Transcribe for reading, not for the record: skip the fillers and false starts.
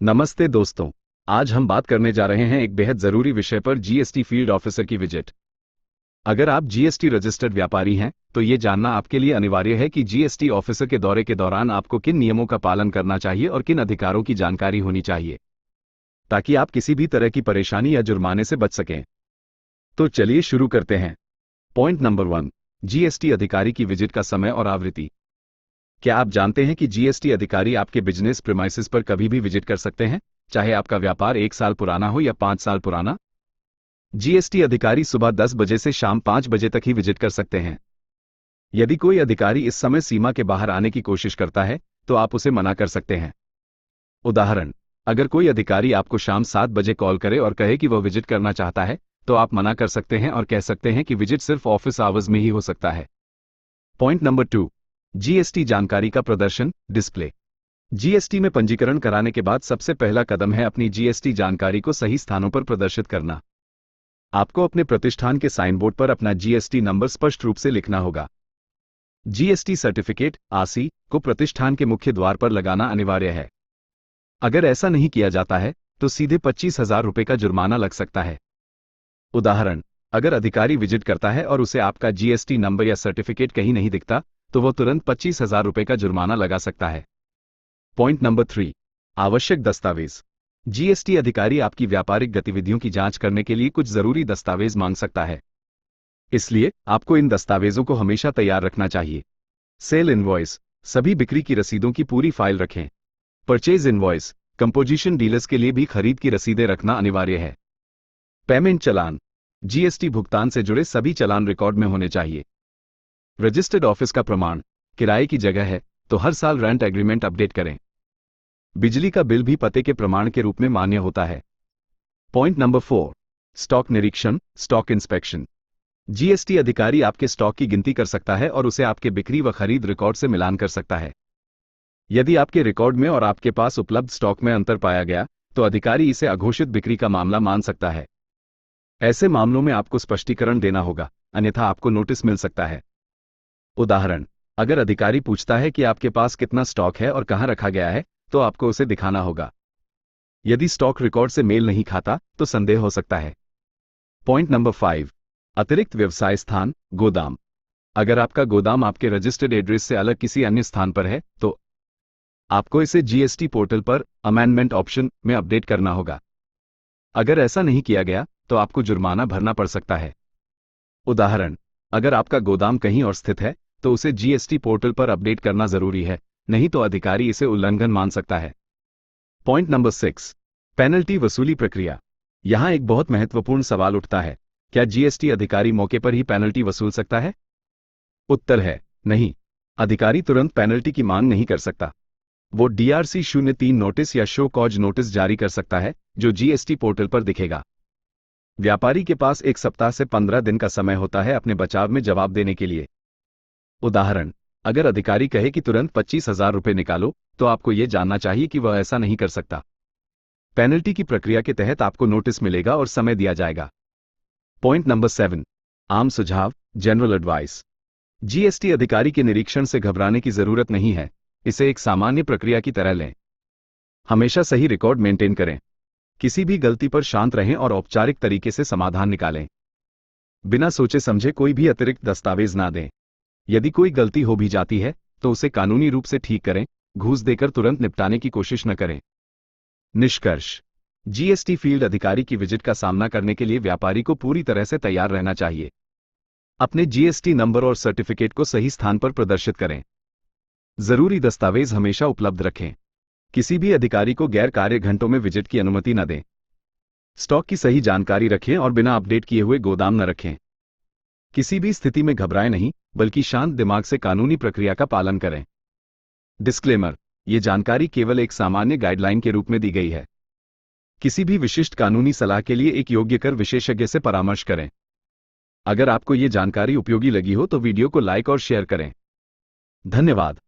नमस्ते दोस्तों। आज हम बात करने जा रहे हैं एक बेहद जरूरी विषय पर, जीएसटी फील्ड ऑफिसर की विजिट। अगर आप जीएसटी रजिस्टर्ड व्यापारी हैं तो ये जानना आपके लिए अनिवार्य है कि जीएसटी ऑफिसर के दौरे के दौरान आपको किन नियमों का पालन करना चाहिए और किन अधिकारों की जानकारी होनी चाहिए, ताकि आप किसी भी तरह की परेशानी या जुर्माने से बच सकें। तो चलिए शुरू करते हैं। पॉइंट नंबर 1, जीएसटी अधिकारी की विजिट का समय और आवृत्ति। क्या आप जानते हैं कि जीएसटी अधिकारी आपके बिजनेस प्रीमाइसेस पर कभी भी विजिट कर सकते हैं, चाहे आपका व्यापार 1 साल पुराना हो या 5 साल पुराना? जीएसटी अधिकारी सुबह 10 बजे से शाम 5 बजे तक ही विजिट कर सकते हैं। यदि कोई अधिकारी इस समय सीमा के बाहर आने की कोशिश करता है तो आप उसे मना कर सकते हैं। उदाहरण, अगर कोई अधिकारी आपको शाम 7 बजे कॉल करे और कहे कि वह विजिट करना चाहता है, तो आप मना कर सकते हैं और कह सकते हैं कि विजिट सिर्फ ऑफिस आवर्स में ही हो सकता है। पॉइंट नंबर 2, जीएसटी जानकारी का प्रदर्शन, डिस्प्ले। जीएसटी में पंजीकरण कराने के बाद सबसे पहला कदम है अपनी जीएसटी जानकारी को सही स्थानों पर प्रदर्शित करना। आपको अपने प्रतिष्ठान के साइन बोर्ड पर अपना जीएसटी नंबर स्पष्ट रूप से लिखना होगा। जीएसटी सर्टिफिकेट, आरसी, को प्रतिष्ठान के मुख्य द्वार पर लगाना अनिवार्य है। अगर ऐसा नहीं किया जाता है तो सीधे 25,000 रुपये का जुर्माना लग सकता है। उदाहरण, अगर अधिकारी विजिट करता है और उसे आपका जीएसटी नंबर या सर्टिफिकेट कहीं नहीं दिखता तो वह तुरंत 25,000 रुपये का जुर्माना लगा सकता है। पॉइंट नंबर 3, आवश्यक दस्तावेज। जीएसटी अधिकारी आपकी व्यापारिक गतिविधियों की जांच करने के लिए कुछ जरूरी दस्तावेज मांग सकता है, इसलिए आपको इन दस्तावेजों को हमेशा तैयार रखना चाहिए। सेल इनवॉइस, सभी बिक्री की रसीदों की पूरी फाइल रखें। परचेज इनवॉइस, कंपोजिशन डीलर्स के लिए भी खरीद की रसीदें रखना अनिवार्य है। पेमेंट चालान, जीएसटी भुगतान से जुड़े सभी चालान रिकॉर्ड में होने चाहिए। रजिस्टर्ड ऑफिस का प्रमाण, किराए की जगह है तो हर साल रेंट एग्रीमेंट अपडेट करें। बिजली का बिल भी पते के प्रमाण के रूप में मान्य होता है। पॉइंट नंबर 4, स्टॉक निरीक्षण, स्टॉक इंस्पेक्शन। जीएसटी अधिकारी आपके स्टॉक की गिनती कर सकता है और उसे आपके बिक्री व खरीद रिकॉर्ड से मिलान कर सकता है। यदि आपके रिकॉर्ड में और आपके पास उपलब्ध स्टॉक में अंतर पाया गया तो अधिकारी इसे अघोषित बिक्री का मामला मान सकता है। ऐसे मामलों में आपको स्पष्टीकरण देना होगा, अन्यथा आपको नोटिस मिल सकता है। उदाहरण, अगर अधिकारी पूछता है कि आपके पास कितना स्टॉक है और कहां रखा गया है तो आपको उसे दिखाना होगा। यदि स्टॉक रिकॉर्ड से मेल नहीं खाता तो संदेह हो सकता है। पॉइंट नंबर 5, अतिरिक्त व्यवसाय स्थान, गोदाम। अगर आपका गोदाम आपके रजिस्टर्ड एड्रेस से अलग किसी अन्य स्थान पर है तो आपको इसे जीएसटी पोर्टल पर अमेंडमेंट ऑप्शन में अपडेट करना होगा। अगर ऐसा नहीं किया गया तो आपको जुर्माना भरना पड़ सकता है। उदाहरण, अगर आपका गोदाम कहीं और स्थित है तो उसे जीएसटी पोर्टल पर अपडेट करना जरूरी है, नहीं तो अधिकारी इसे उल्लंघन मान सकता है। पॉइंट नंबर 6, पेनल्टी वसूली प्रक्रिया। यहां एक बहुत महत्वपूर्ण सवाल उठता है, क्या जीएसटी अधिकारी मौके पर ही पेनल्टी वसूल सकता है? उत्तर है नहीं। अधिकारी तुरंत पेनल्टी की मांग नहीं कर सकता। वो DRC 03 नोटिस या शो कॉज नोटिस जारी कर सकता है जो जीएसटी पोर्टल पर दिखेगा। व्यापारी के पास 1 सप्ताह से 15 दिन का समय होता है अपने बचाव में जवाब देने के लिए। उदाहरण, अगर अधिकारी कहे कि तुरंत 25,000 रुपये निकालो तो आपको यह जानना चाहिए कि वह ऐसा नहीं कर सकता। पेनल्टी की प्रक्रिया के तहत आपको नोटिस मिलेगा और समय दिया जाएगा। पॉइंट नंबर 7, आम सुझाव, जनरल एडवाइस। जीएसटी अधिकारी के निरीक्षण से घबराने की जरूरत नहीं है, इसे एक सामान्य प्रक्रिया की तरह लें। हमेशा सही रिकॉर्ड मेंटेन करें। किसी भी गलती पर शांत रहें और औपचारिक तरीके से समाधान निकालें। बिना सोचे समझे कोई भी अतिरिक्त दस्तावेज ना दें। यदि कोई गलती हो भी जाती है तो उसे कानूनी रूप से ठीक करें, घूस देकर तुरंत निपटाने की कोशिश न करें। निष्कर्ष, जीएसटी फील्ड अधिकारी की विजिट का सामना करने के लिए व्यापारी को पूरी तरह से तैयार रहना चाहिए। अपने जीएसटी नंबर और सर्टिफिकेट को सही स्थान पर प्रदर्शित करें। जरूरी दस्तावेज हमेशा उपलब्ध रखें। किसी भी अधिकारी को गैर कार्य घंटों में विजिट की अनुमति न दें। स्टॉक की सही जानकारी रखें और बिना अपडेट किए हुए गोदाम न रखें। किसी भी स्थिति में घबराएं नहीं, बल्कि शांत दिमाग से कानूनी प्रक्रिया का पालन करें। डिस्क्लेमर, ये जानकारी केवल एक सामान्य गाइडलाइन के रूप में दी गई है। किसी भी विशिष्ट कानूनी सलाह के लिए एक योग्य कर विशेषज्ञ से परामर्श करें। अगर आपको ये जानकारी उपयोगी लगी हो तो वीडियो को लाइक और शेयर करें। धन्यवाद।